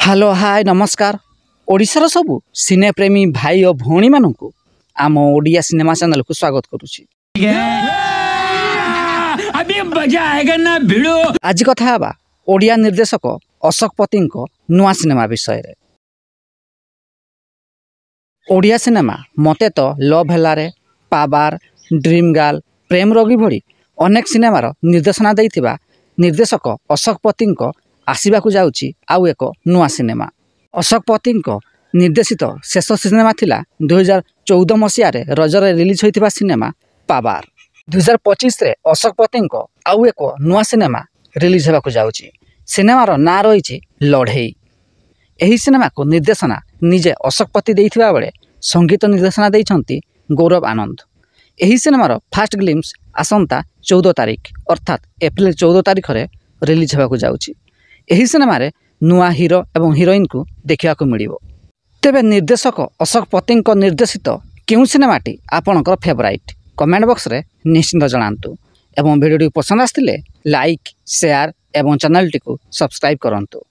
Hello hi नमस्कार ओडिशार सबु सिने प्रेमी भाई और भौणी मानू आम ओडिया सिनेमा चैनल को स्वागत करुछि। आज कथा हबा ओडिया निर्देशक अशोक पति नुआ सिनेमा विषय रे। ओडिया सिनेमा मते तो लव हेलारे, पाबार, ड्रीम गर्ल, प्रेम रोगी भली अनेक सिनेमार निर्देशना देइथिबा निर्देशक अशोक पति आसवाक जाऊँगी आउ एक नुआ सिनेमा। अशोक पति निर्देशित शेष सिनेमा थिला 2014 मसीह रजरे रिलीज होइथिबा सिनेमा पाबार। 2025 रे अशोक पति आउ एक नुआ सिनेमा रिलीज होबाक जाऊँगी। सिनेमार ना रही लड़ई। एही सिनेमा को निर्देशना निजे अशोक पति देइथिबा बेले संगीत निर्देशना देइछंती गौरव आनंद। एही सिनेमार फास्ट ग्लिम्स आसंता 14 तारिख अर्थात एप्रिल 14 तारिख रे रिलीज होबाक जाऊँगी। एही सिनेमा रे नुआ हीरो एवं हीरोइन को देखा मिलिबो। तेबे निर्देशक अशोक पति निर्देशित केउ सिनेमाटी आपणकर फेवराइट कमेंट बॉक्स रे निश्चिंत जणांतु एवं वीडियो पसंद आस्तिले लाइक शेयर एवं चैनल टी को सब्सक्राइब करंतु।